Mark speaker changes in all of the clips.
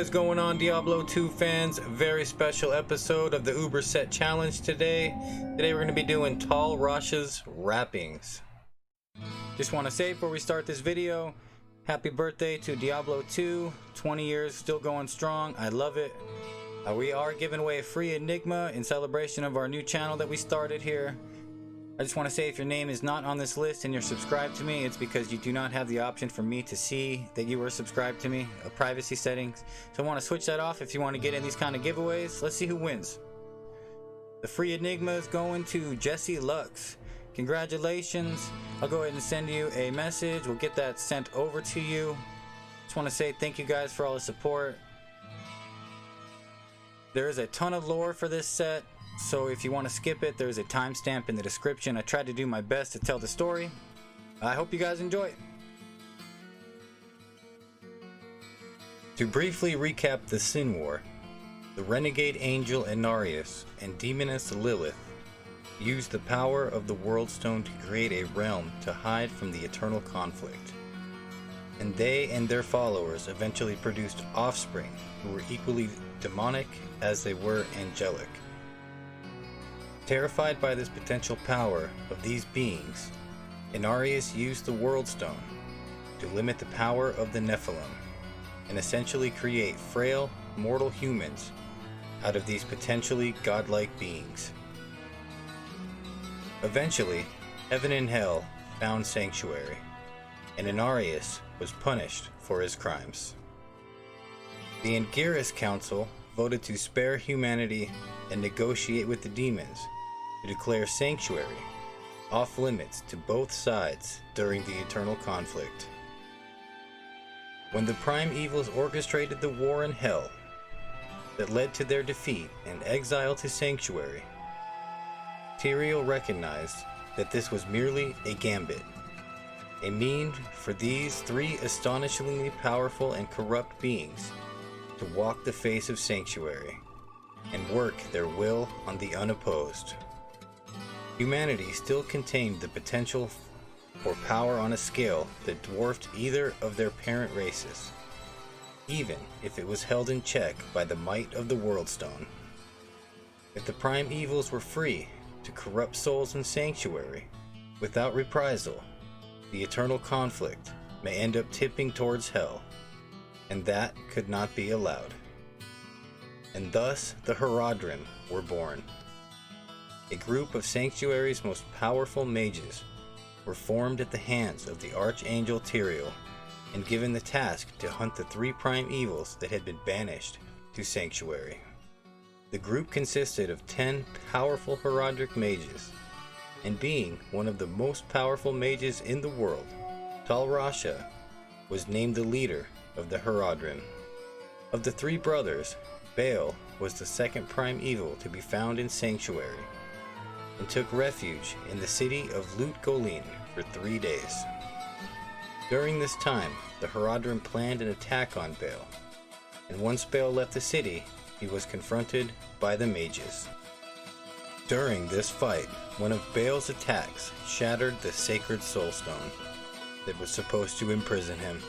Speaker 1: is going on, Diablo 2 fans? Very special episode of the Uber Set Challenge today. Today we're going to be doing Tal Rasha's wrappings. Just want to say before we start this video, happy birthday to Diablo 2. 20 years, still going strong. I love it. We are giving away a free Enigma in celebration of our new channel that we started here. I just want to say if your name is not on this list and you're subscribed to me, it's because you do not have the option for me to see that you were subscribed to me, a privacy settings. So I want to switch that off if you want to get in these kind of giveaways. Let's see who wins. The free Enigma is going to Jesse Lux. Congratulations. I'll go ahead and send you a message. We'll get that sent over to you. Just want to say thank you guys for all the support. There is a ton of lore for this set. So if you want to skip it, there's a timestamp in the description. I tried to do my best to tell the story. I hope you guys enjoy it. To briefly recap the Sin War, the renegade angel Inarius and demoness Lilith used the power of the World Stone to create a realm to hide from the eternal conflict. And they and their followers eventually produced offspring who were equally demonic as they were angelic. Terrified by this potential power of these beings, Inarius used the World Stone to limit the power of the Nephilim and essentially create frail, mortal humans out of these potentially godlike beings. Eventually, heaven and hell found sanctuary, and Inarius was punished for his crimes. The Anguirus Council voted to spare humanity and negotiate with the demons to declare sanctuary off limits to both sides during the eternal conflict. When the prime evils orchestrated the war in hell that led to their defeat and exile to sanctuary, Tyrael recognized that this was merely a gambit, a mean for these three astonishingly powerful and corrupt beings to walk the face of sanctuary and work their will on the unopposed. Humanity still contained the potential for power on a scale that dwarfed either of their parent races, even if it was held in check by the might of the World Stone. If the prime evils were free to corrupt souls in sanctuary without reprisal, the eternal conflict may end up tipping towards hell, and that could not be allowed. And thus the Horadrim were born. A group of Sanctuary's most powerful mages were formed at the hands of the Archangel Tyrael and given the task to hunt the three prime evils that had been banished to Sanctuary. The group consisted of 10 powerful Horadric mages, and being one of the most powerful mages in the world, Tal Rasha was named the leader of the Horadrim. Of the three brothers, Baal was the second prime evil to be found in Sanctuary, and took refuge in the city of Lut Golin for 3 days. During this time, the Horadrim planned an attack on Baal, and once Baal left the city, he was confronted by the mages. During this fight, one of Baal's attacks shattered the sacred soul stone that was supposed to imprison him.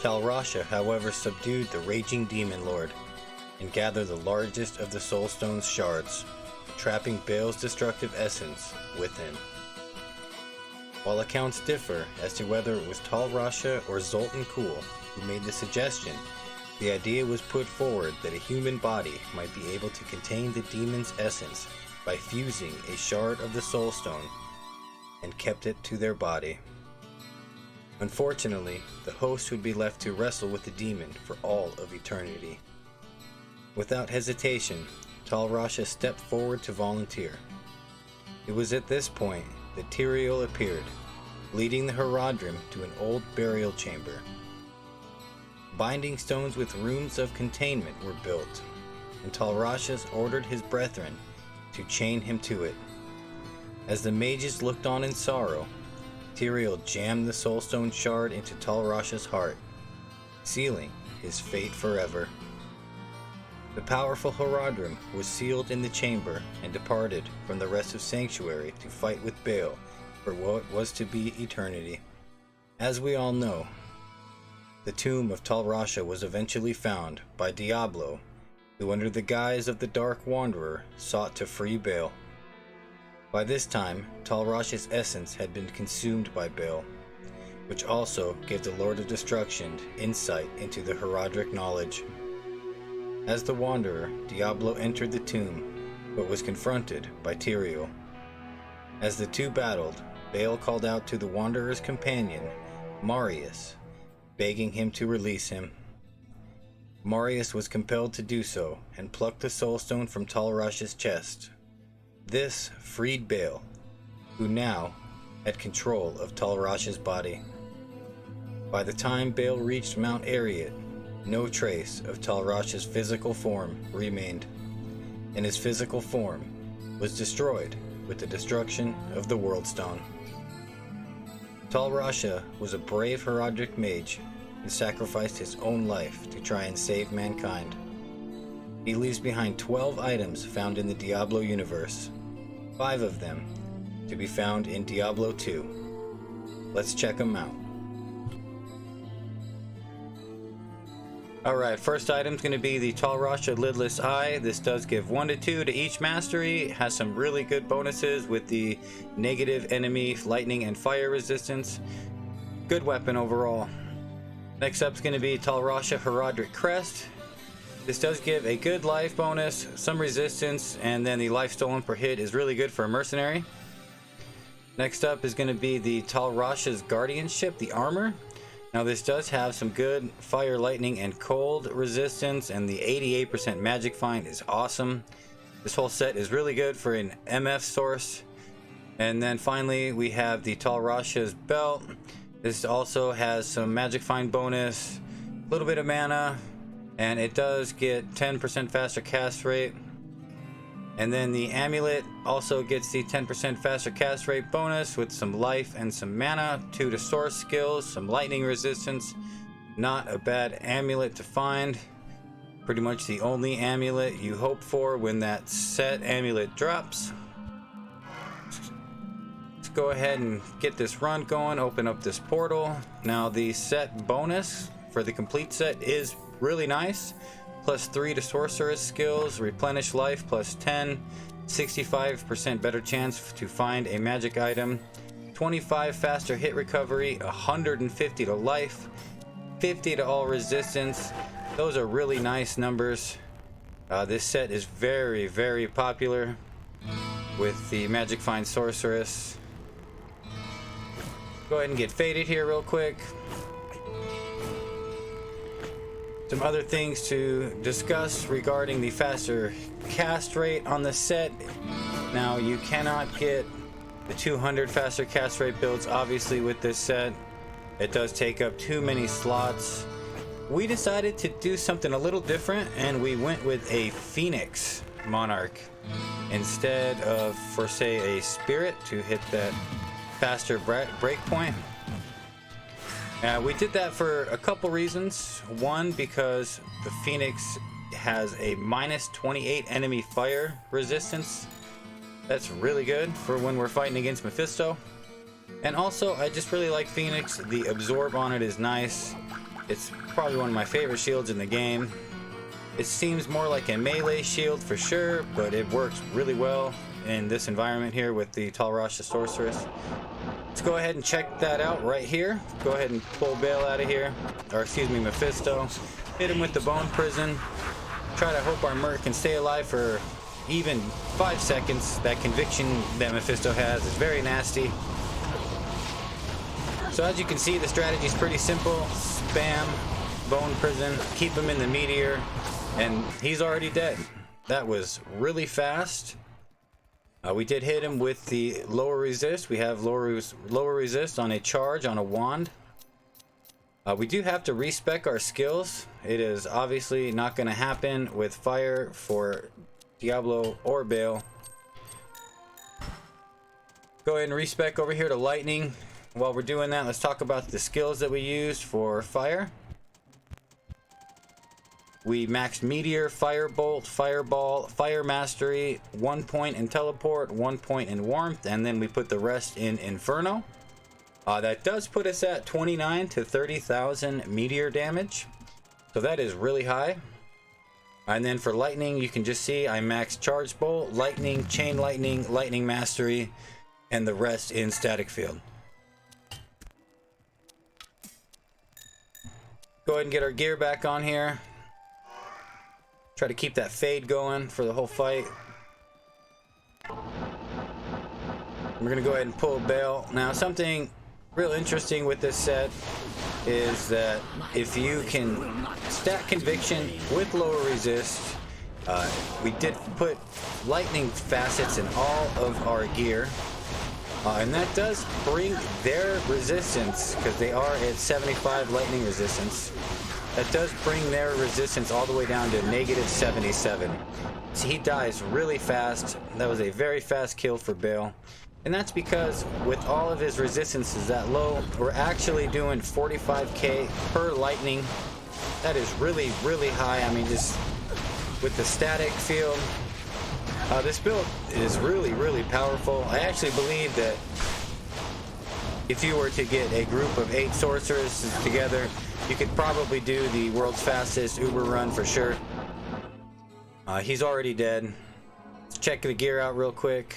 Speaker 1: Tal Rasha, however, subdued the raging demon lord and gathered the largest of the soul stone's shards, trapping Baal's destructive essence within. While accounts differ as to whether it was Tal Rasha or Zoltan Kulle who made the suggestion, the idea was put forward that a human body might be able to contain the demon's essence by fusing a shard of the soul stone and kept it to their body. Unfortunately, the host would be left to wrestle with the demon for all of eternity. Without hesitation, Tal Rasha stepped forward to volunteer. It was at this point that Tyrael appeared, leading the Horadrim to an old burial chamber. Binding stones with runes of containment were built, and Tal Rasha ordered his brethren to chain him to it. As the mages looked on in sorrow, Tyrael jammed the soulstone shard into Tal Rasha's heart, sealing his fate forever. The powerful Horadrim was sealed in the chamber and departed from the rest of Sanctuary to fight with Baal for what was to be eternity. As we all know, the tomb of Tal Rasha was eventually found by Diablo, who under the guise of the Dark Wanderer sought to free Baal. By this time, Tal Rasha's essence had been consumed by Baal, which also gave the Lord of Destruction insight into the Herodric knowledge. As the Wanderer, Diablo entered the tomb, but was confronted by Tyrael. As the two battled, Baal called out to the Wanderer's companion, Marius, begging him to release him. Marius was compelled to do so and plucked the soul stone from Tal Rasha's chest. This freed Baal, who now had control of Tal Rasha's body. By the time Baal reached Mount Arreat, no trace of Tal Rasha's physical form remained, and his physical form was destroyed with the destruction of the World Stone. Tal Rasha was a brave Herodric mage and sacrificed his own life to try and save mankind. He leaves behind 12 items found in the Diablo universe, 5 of them to be found in Diablo 2. Let's check them out. Alright, first item's going to be the Tal Rasha Lidless Eye. This does give 1 to 2 to each mastery. It has some really good bonuses with the negative enemy lightning and fire resistance. Good weapon overall. Next up is going to be Tal Rasha Herodric Crest. This does give a good life bonus, some resistance, and then the life stolen per hit is really good for a mercenary. Next up is going to be the Tal Rasha's Guardianship, the armor. Now this does have some good fire, lightning, and cold resistance, and the 88% magic find is awesome. This whole set is really good for an MF source. And then finally we have the Tal Rasha's Belt. This also has some magic find bonus, a little bit of mana, and it does get 10% faster cast rate. And then the amulet also gets the 10% faster cast rate bonus with some life and some mana, 2 to source skills, some lightning resistance. Not a bad amulet to find. Pretty much the only amulet you hope for when that set amulet drops. Let's go ahead and get this run going, open up this portal. Now the set bonus for the complete set is really nice. Plus 3 to Sorceress skills, replenish life plus 10, 65% better chance to find a magic item, 25 faster hit recovery, 150 to life, 50 to all resistance. Those are really nice numbers. This set is very, very popular with the magic find Sorceress. Go ahead and get faded here real quick. Some other things to discuss regarding the faster cast rate on the set. Now you cannot get the 200 faster cast rate builds obviously with this set. It does take up too many slots. We decided to do something a little different and we went with a Phoenix Monarch instead of, for say, a Spirit to hit that faster breakpoint. We did that for a couple reasons. One, because the Phoenix has a minus 28 enemy fire resistance. That's really good for when we're fighting against Mephisto. And also, I just really like Phoenix. The absorb on it is nice. It's probably one of my favorite shields in the game. It seems more like a melee shield for sure, but it works really well in this environment here with the Tal Rasha Sorceress. Let's go ahead and check that out right here. Go ahead and pull Baal out of here, or excuse me, Mephisto. Hit him with the bone prison. Try to hope our Merc can stay alive for even 5 seconds. That conviction that Mephisto has is very nasty. So as you can see, the strategy is pretty simple. Spam bone prison, keep him in the meteor, and he's already dead. That was really fast. We did hit him with the lower resist. We have lower resist on a charge on a wand. We do have to respec our skills. It is obviously not going to happen with fire for Diablo or Baal. Go ahead and respec over here to lightning. While we're doing that, let's talk about the skills that we used for fire. We maxed Meteor, Firebolt, Fireball, Fire Mastery, 1 point in Teleport, 1 point in Warmth, and then we put the rest in Inferno. That does put us at 29 to 30,000 meteor damage. So that is really high. And then for lightning, you can just see I maxed charge bolt, lightning, chain lightning, lightning mastery, and the rest in static field. Go ahead and get our gear back on here. Try to keep that fade going for the whole fight. We're gonna go ahead and pull Baal. Now, something real interesting with this set is that if you can stack conviction with lower resist, we did put lightning facets in all of our gear, and that does bring their resistance, because they are at 75 lightning resistance, that does bring their resistance all the way down to -77. So he dies really fast. That was a very fast kill for Baal. And that's because with all of his resistances that low, we're actually doing 45k per lightning. That is really, really high. I mean, just with the static field, this build is really, really powerful. I actually believe that if you were to get a group of 8 sorceresses together, you could probably do the world's fastest Uber run for sure. He's already dead. Let's check the gear out real quick.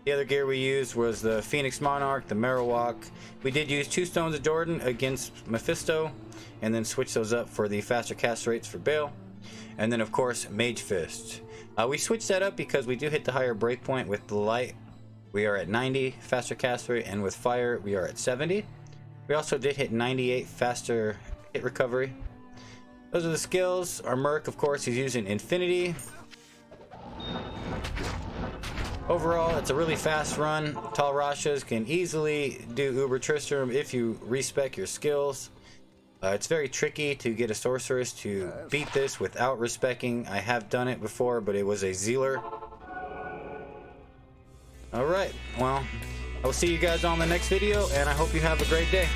Speaker 1: The other gear we used was the Phoenix Monarch, the Marowak. We did use 2 Stones of Jordan against Mephisto, and then switch those up for the faster cast rates for Baal. And then of course, Mage Fist. We switched that up because we do hit the higher breakpoint with the light. We are at 90 faster cast rate, and with fire we are at 70. We also did hit 98 faster hit recovery. Those are the skills. Our Merc, of course, is using Infinity. Overall, it's a really fast run. Tal Rashas can easily do Uber Tristram if you respec your skills. It's very tricky to get a sorceress to beat this without respecing. I have done it before, but it was a Zealer. Alright, well, I will see you guys on the next video, and I hope you have a great day.